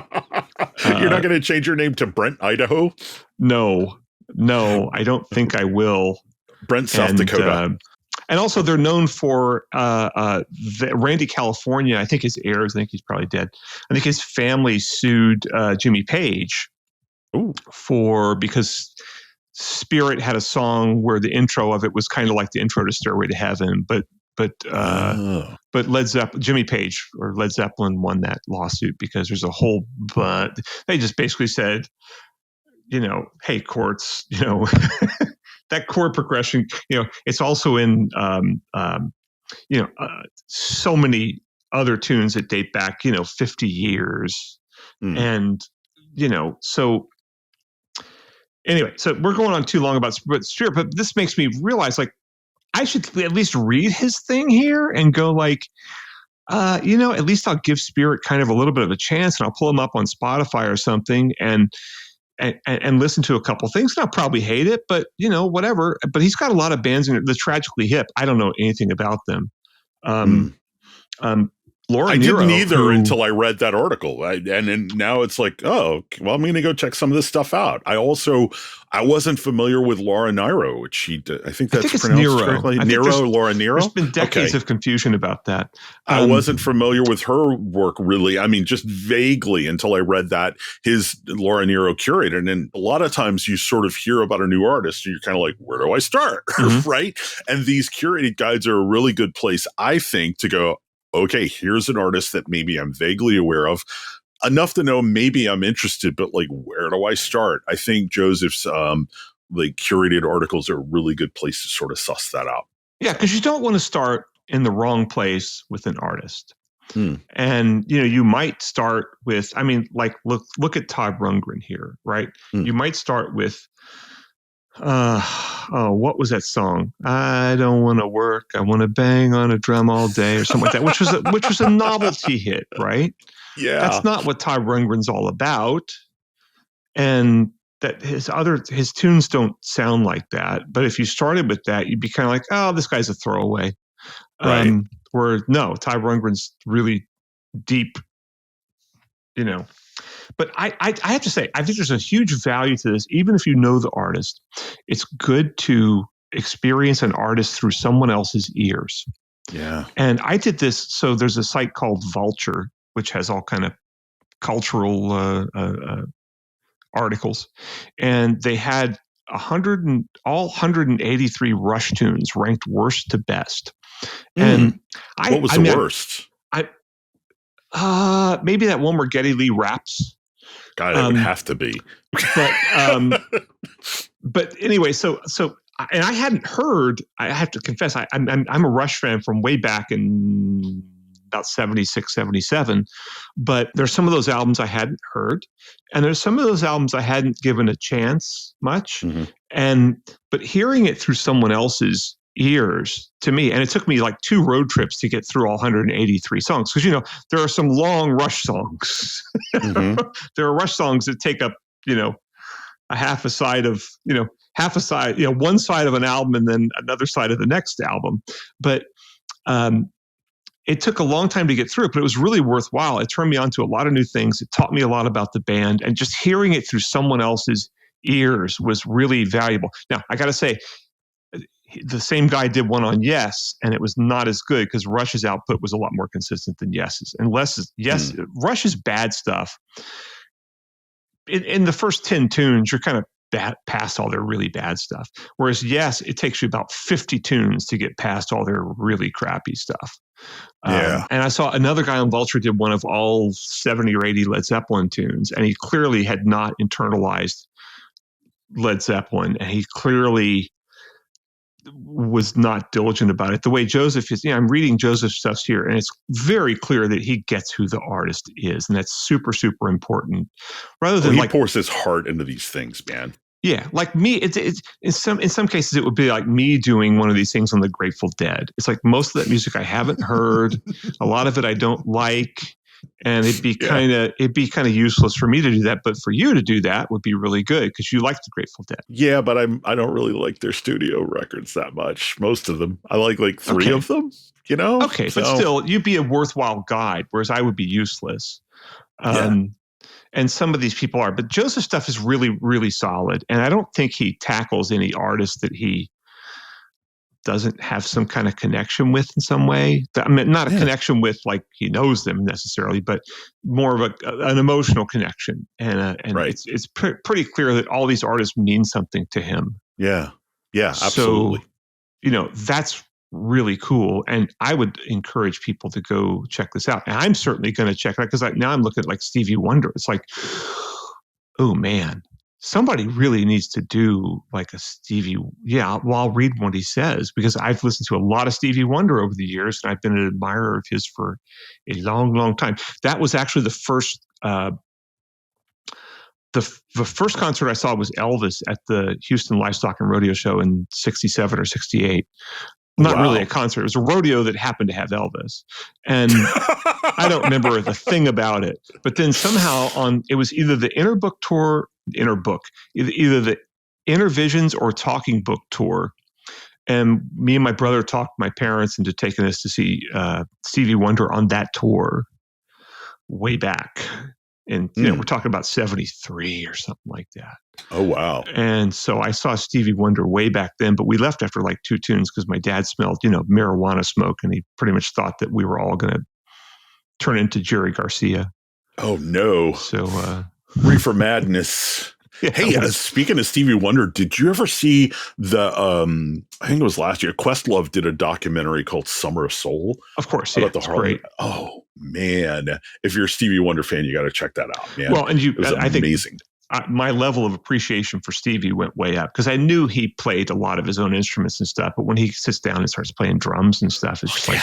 going to change your name to Brent, Idaho? No, I don't think I will. Brent, South Dakota. And also they're known for Randy California. I think his heirs, I think he's probably dead. I think his family sued Jimmy Page because Spirit had a song where the intro of it was kind of like the intro to Stairway to Heaven, but Jimmy Page or Led Zeppelin won that lawsuit because there's a whole they just basically said, hey, courts, that chord progression, it's also in so many other tunes that date back 50 years. And so anyway, so we're going on too long about Spirit, but this makes me realize I should at least read his thing here and go at least I'll give Spirit kind of a little bit of a chance, and I'll pull him up on Spotify or something and listen to a couple things. And I'll probably hate it, but whatever. But he's got a lot of bands in it. The Tragically Hip, I don't know anything about them. Laura I Nero, didn't either until I read that article. And then now it's like, well, I'm going to go check some of this stuff out. I wasn't familiar with Laura Nero, which I think that's it's pronounced Nero. correctly. Laura Nero. There's been decades of confusion about that. I wasn't familiar with her work really. I mean, just vaguely until I read that his Laura Nero curated. And then a lot of times you sort of hear about a new artist and you're kind of like, where do I start? Right. And these curated guides are a really good place, I think, to go, okay, here's an artist that maybe I'm vaguely aware of, enough to know maybe I'm interested, but like, where do I start? I think Joseph's like curated articles are a really good place to sort of suss that out. Yeah, because you don't want to start in the wrong place with an artist. And, you might start with, I mean, like, look at Todd Rundgren here, right? You might start with, what was that song? I don't want to work. I want to bang on a drum all day, or something like that, which was a novelty hit, right? Yeah, that's not what Todd Rundgren's all about, and that his tunes don't sound like that. But if you started with that, you'd be kind of like, oh, this guy's a throwaway. Right. Where no, Todd Rundgren's really deep, But I have to say, I think there's a huge value to this. Even if you know the artist, it's good to experience an artist through someone else's ears. Yeah. And I did this. So there's a site called Vulture, which has all kind of cultural articles. And they had 183 Rush tunes ranked worst to best. And what was the worst? Maybe that one where Geddy Lee raps. God, it would have to be. But anyway, so and I hadn't heard. I have to confess, I'm a Rush fan from way back in about 76, 77. But there's some of those albums I hadn't heard, and there's some of those albums I hadn't given a chance much. But hearing it through someone else's ears, to me, and it took me like 2 road trips to get through all 183 songs, because there are some long Rush songs. There are Rush songs that take up a half a side of one side of an album and then another side of the next album. But it took a long time to get through it, but it was really worthwhile. It turned me on to a lot of new things. It taught me a lot about the band, and just hearing it through someone else's ears was really valuable. Now, I got to say, the same guy did one on Yes, and it was not as good because Rush's output was a lot more consistent than Yes's. And Rush's bad stuff. In the first 10 tunes, you're kind of past all their really bad stuff. Whereas Yes, it takes you about 50 tunes to get past all their really crappy stuff. And I saw another guy on Vulture did one of all 70 or 80 Led Zeppelin tunes, and he clearly had not internalized Led Zeppelin, and he clearly was not diligent about it. The way Joseph is, I'm reading Joseph's stuff here, and it's very clear that he gets who the artist is, and that's super, super important. Rather than he pours his heart into these things, man. Yeah, like me, it's in some cases it would be like me doing one of these things on the Grateful Dead. It's like most of that music I haven't heard, a lot of it I don't like. And it'd be kind of useless for me to do that, but for you to do that would be really good because you like the Grateful Dead. Yeah, but I don't really like their studio records that much. Most of them, I like 3 of them. Okay, so. But still, you'd be a worthwhile guide, whereas I would be useless. And some of these people are, but Joseph's stuff is really, really solid, and I don't think he tackles any artist that he doesn't have some kind of connection with in some way. I mean, not a connection with like he knows them necessarily, but more of an emotional connection. And right. It's pretty clear that all these artists mean something to him. Yeah. Yeah, absolutely. So, that's really cool. And I would encourage people to go check this out. And I'm certainly going to check it out because now I'm looking at like Stevie Wonder. It's like, oh man, somebody really needs to do like a Stevie. Yeah, well, I'll read what he says because I've listened to a lot of Stevie Wonder over the years, and I've been an admirer of his for a long, long time. That was actually the first. The first concert I saw was Elvis at the Houston Livestock and Rodeo Show in '67 or '68. Not really a concert. It was a rodeo that happened to have Elvis. And I don't remember the thing about it. But then somehow it was either the either the Intervisions or Talking Book tour. And me and my brother talked my parents into taking us to see Stevie Wonder on that tour way back. And we're talking about 73 or something like that. Oh, wow. And so I saw Stevie Wonder way back then, but we left after like 2 tunes because my dad smelled, marijuana smoke. And he pretty much thought that we were all going to turn into Jerry Garcia. Oh, no. So Reefer Madness. Yeah, hey, speaking of Stevie Wonder, did you ever see the, I think it was last year, Questlove did a documentary called Summer of Soul? Of course. About the it's Harlem. great. Oh, man. If you're a Stevie Wonder fan, you got to check that out, man. Well, and I think amazing. My level of appreciation for Stevie went way up because I knew he played a lot of his own instruments and stuff. But when he sits down and starts playing drums and stuff, it's just like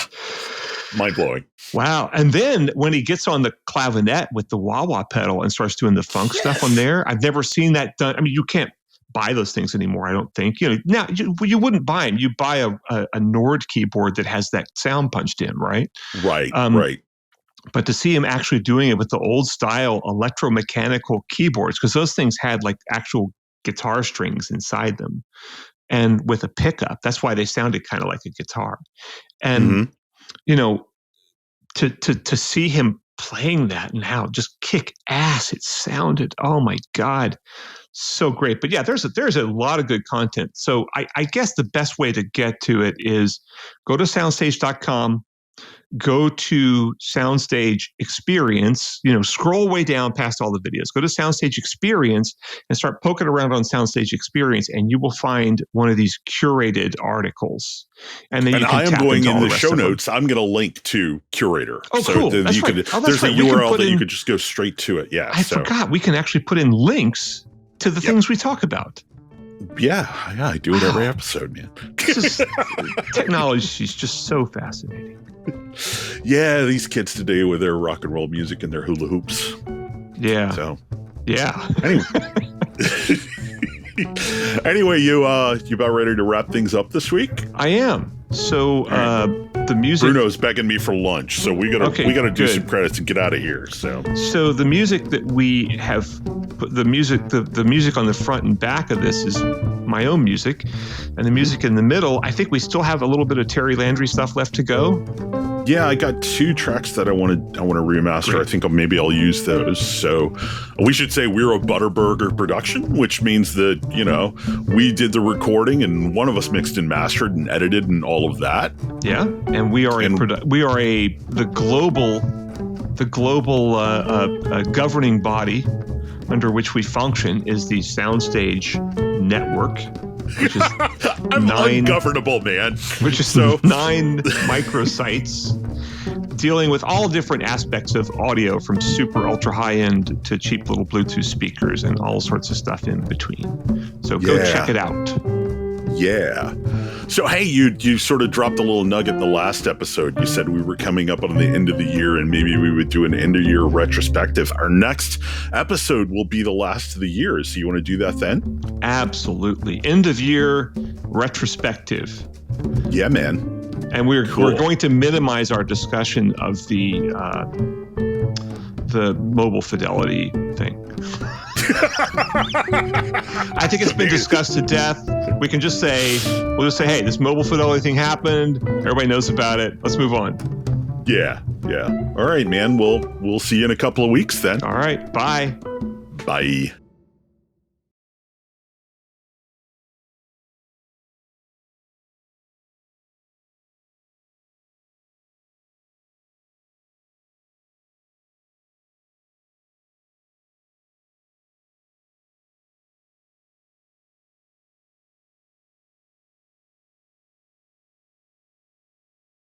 mind-blowing. Wow. And then when he gets on the clavinet with the wah-wah pedal and starts doing the funk stuff on there, I've never seen that done. I mean, you can't buy those things anymore, I don't think. Now you wouldn't buy them. You buy a Nord keyboard that has that sound punched in, right? Right, right. But to see him actually doing it with the old style electromechanical keyboards, because those things had like actual guitar strings inside them and with a pickup. That's why they sounded kind of like a guitar. And to see him playing that and how just kick ass it sounded. Oh my God. So great. But yeah, there's a lot of good content. So I guess the best way to get to it is go to soundstage.com, go to Soundstage Experience, scroll way down past all the videos, go to Soundstage Experience and start poking around on Soundstage Experience, and you will find one of these curated articles. And then I am going in the show notes. I'm going to link to Curator. Oh, so cool. That's right. There's a URL that you could just go straight to it. Yeah. I forgot. We can actually put in links to the things we talk about. Yeah, I do it every episode, man. Technology is just so fascinating. Yeah, these kids today with their rock and roll music and their hula hoops. Yeah. So, yeah. Anyway, you about ready to wrap things up this week? I am. So the music. Bruno's begging me for lunch, so we gotta do some credits and get out of here. So the music that we have, the music on the front and back of this is my own music, and the music in the middle. I think we still have a little bit of Terry Landry stuff left to go. Yeah, I got 2 tracks that I want to remaster. Great. I think maybe I'll use those. So we should say we're a Butterburger production, which means that, we did the recording and one of us mixed and mastered and edited and all of that. Yeah. And we are the global governing body under which we function is the Soundstage Network, which is I'm ungovernable, man. Which is 9 microsites dealing with all different aspects of audio, from super ultra high end to cheap little Bluetooth speakers and all sorts of stuff in between. So go check it out. Yeah. So, hey, you sort of dropped a little nugget in the last episode. You said we were coming up on the end of the year and maybe we would do an end of year retrospective. Our next episode will be the last of the year. So you want to do that then? Absolutely. End of year retrospective. Yeah, man. And we're going to minimize our discussion of the mobile fidelity thing. I think it's been discussed to death. We'll just say, hey, this mobile fidelity thing happened. Everybody knows about it. Let's move on. Yeah. All right, man. We'll see you in a couple of weeks then. All right. Bye. Bye.